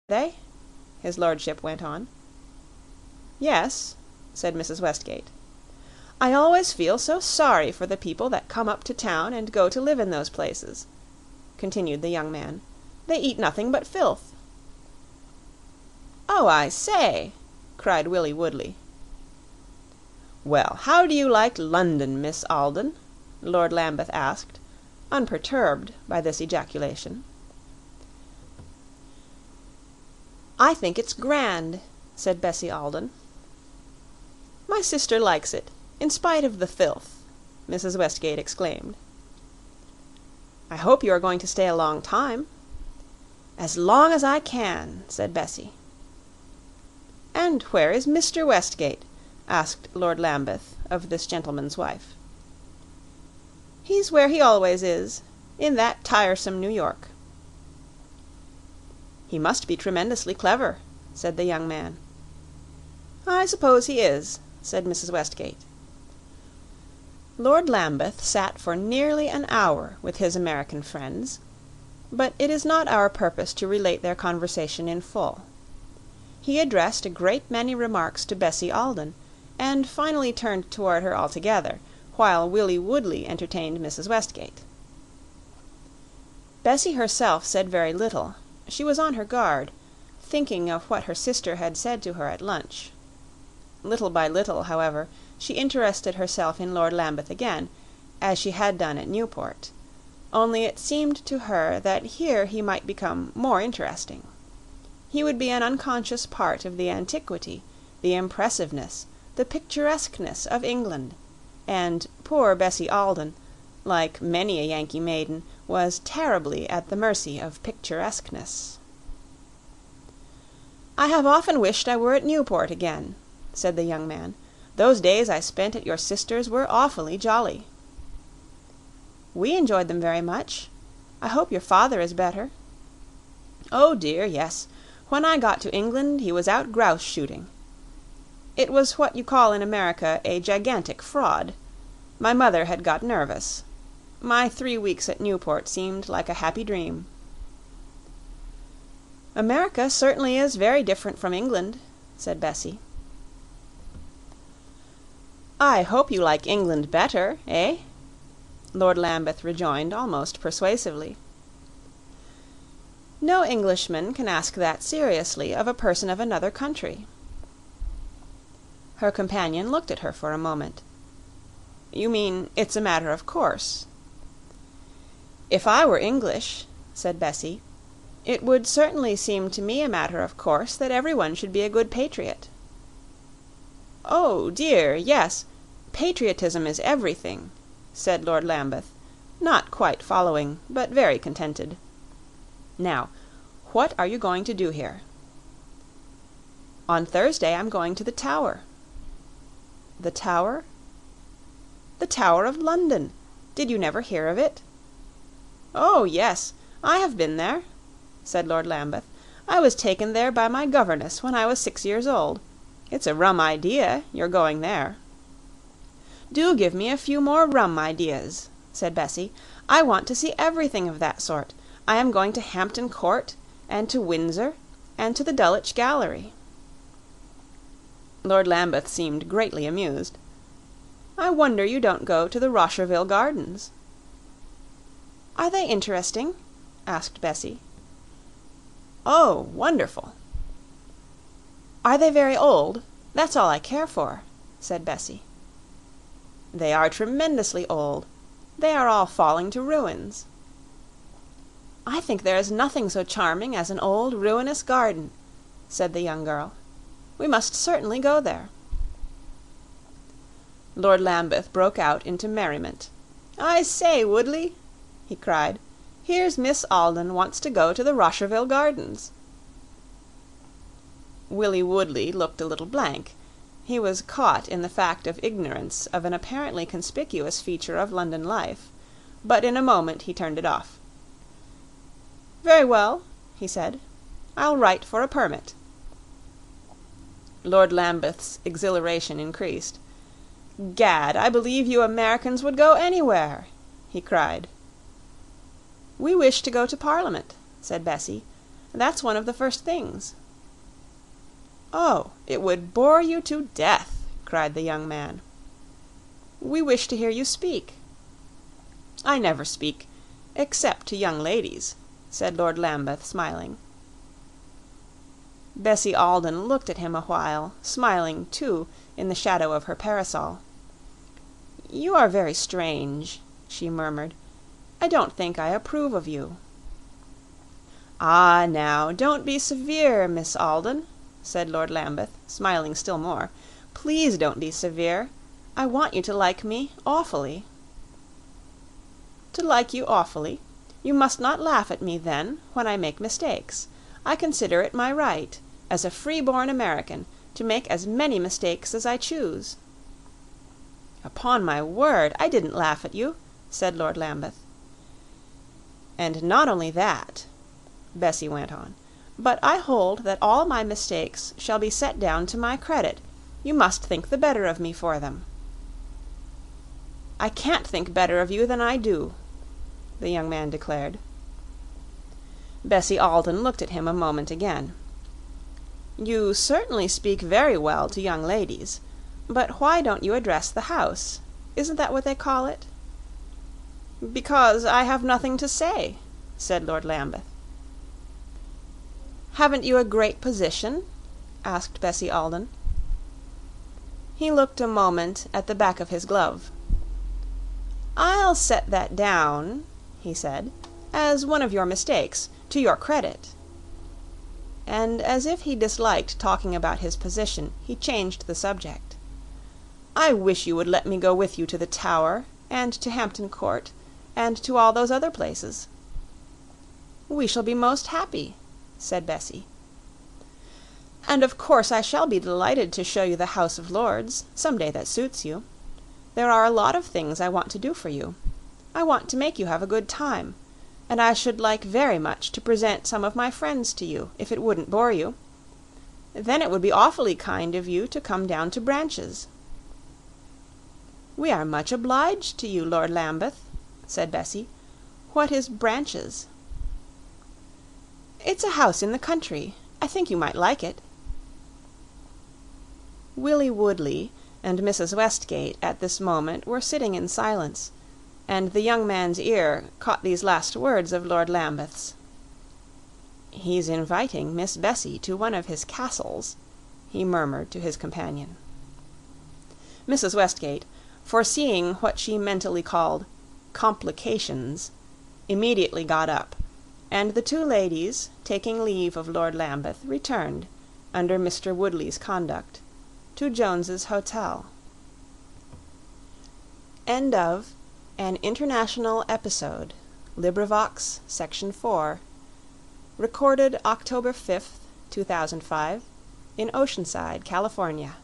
they?" his lordship went on. "Yes," said Mrs. Westgate. "I always feel so sorry for the people that come up to town and go to live in those places," continued the young man. "They eat nothing but filth." "Oh, I say!" cried Willie Woodley. "Well, how do you like London, Miss Alden?" Lord Lambeth asked, unperturbed by this ejaculation. "I think it's grand," said Bessie Alden. "My sister likes it, in spite of the filth," Mrs. Westgate exclaimed. "I hope you are going to stay a long time." "As long as I can," said Bessie. "And where is Mr. Westgate?" asked Lord Lambeth of this gentleman's wife. "He's where he always is, in that tiresome New York." "He must be tremendously clever," said the young man. "I suppose he is," said Mrs. Westgate. Lord Lambeth sat for nearly an hour with his American friends, but it is not our purpose to relate their conversation in full. He addressed a great many remarks to Bessie Alden, and finally turned toward her altogether, while Willie Woodley entertained Mrs. Westgate. Bessie herself said very little. She was on her guard, thinking of what her sister had said to her at lunch. Little by little, however, she interested herself in Lord Lambeth again, as she had done at Newport, only it seemed to her that here he might become more interesting. He would be an unconscious part of the antiquity, the impressiveness, the picturesqueness of England, and poor Bessie Alden, like many a Yankee maiden, was terribly at the mercy of picturesqueness. "I have often wished I were at Newport again," said the young man. "Those days I spent at your sister's were awfully jolly." "We enjoyed them very much. I hope your father is better." "Oh dear, yes. When I got to England he was out grouse shooting. It was what you call in America a gigantic fraud. My mother had got nervous. My 3 weeks at Newport seemed like a happy dream." "America certainly is very different from England," said Bessie. "I hope you like England better, eh?" Lord Lambeth rejoined almost persuasively. "No Englishman can ask that seriously of a person of another country." Her companion looked at her for a moment. "You mean it's a matter of course?" "If I were English," said Bessie, "it would certainly seem to me a matter of course that everyone should be a good patriot." "Oh dear, yes. Patriotism is everything," said Lord Lambeth, not quite following, but very contented. "Now, what are you going to do here?" "On Thursday I'm going to the Tower." "The Tower?" "The Tower of London. Did you never hear of it?" "Oh, yes, I have been there," said Lord Lambeth. "I was taken there by my governess when I was 6 years old. It's a rum idea, your going there." "Do give me a few more rum ideas," said Bessie. "I want to see everything of that sort. I am going to Hampton Court, and to Windsor, and to the Dulwich Gallery." Lord Lambeth seemed greatly amused. "I wonder you don't go to the Rosherville Gardens." "Are they interesting?" asked Bessie. "Oh, wonderful." "Are they very old? That's all I care for," said Bessie. "They are tremendously old. They are all falling to ruins." "I think there is nothing so charming as an old ruinous garden," said the young girl. "We must certainly go there." Lord Lambeth broke out into merriment. "I say, Woodley," he cried, "here's Miss Alden wants to go to the Rosherville Gardens." Willie Woodley looked a little blank. He was caught in the fact of ignorance of an apparently conspicuous feature of London life, but in a moment he turned it off. "Very well," he said. "I'll write for a permit." Lord Lambeth's exhilaration increased. "Gad, I believe you Americans would go anywhere!" he cried. "We wish to go to Parliament," said Bessie. That's one of the first things." "Oh, it would bore you to death!" cried the young man. "We wish to hear you speak." "I never speak, except to young ladies," said Lord Lambeth, smiling. Bessie Alden looked at him a while, smiling too, in the shadow of her parasol. "You are very strange," she murmured. "I don't think I approve of you." "Ah, now, don't be severe, Miss Alden," said Lord Lambeth, smiling still more. "Please don't be severe. I want you to like me awfully." "To like you awfully? You must not laugh at me, then, when I make mistakes. I consider it my right, as a free-born American, to make as many mistakes as I choose." "Upon my word, I didn't laugh at you," said Lord Lambeth. "And not only that," Bessie went on, "but I hold that all my mistakes shall be set down to my credit. You must think the better of me for them." "I can't think better of you than I do," the young man declared. Bessie Alden looked at him a moment again. "You certainly speak very well to young ladies. But why don't you address the house? Isn't that what they call it?" "Because I have nothing to say," said Lord Lambeth. "Haven't you a great position?" asked Bessie Alden. He looked a moment at the back of his glove. "I'll set that down," he said, "as one of your mistakes, to your credit." And as if he disliked talking about his position, he changed the subject. "I wish you would let me go with you to the Tower, and to Hampton Court, and to all those other places." "We shall be most happy," said Bessie. "And of course I shall be delighted to show you the House of Lords, some day that suits you. There are a lot of things I want to do for you. I want to make you have a good time, and I should like very much to present some of my friends to you, if it wouldn't bore you. Then it would be awfully kind of you to come down to Branches." "We are much obliged to you, Lord Lambeth," said Bessie. "What is Branches?" "It's a house in the country. I think you might like it." Willie Woodley and Mrs. Westgate at this moment were sitting in silence, and the young man's ear caught these last words of Lord Lambeth's. "He's inviting Miss Bessie to one of his castles," he murmured to his companion. Mrs. Westgate, foreseeing what she mentally called complications, immediately got up, and the two ladies, taking leave of Lord Lambeth, returned, under Mr. Woodley's conduct, to Jones's Hotel. End of An International Episode, LibriVox, Section 4, recorded October 5th, 2005, in Oceanside, California.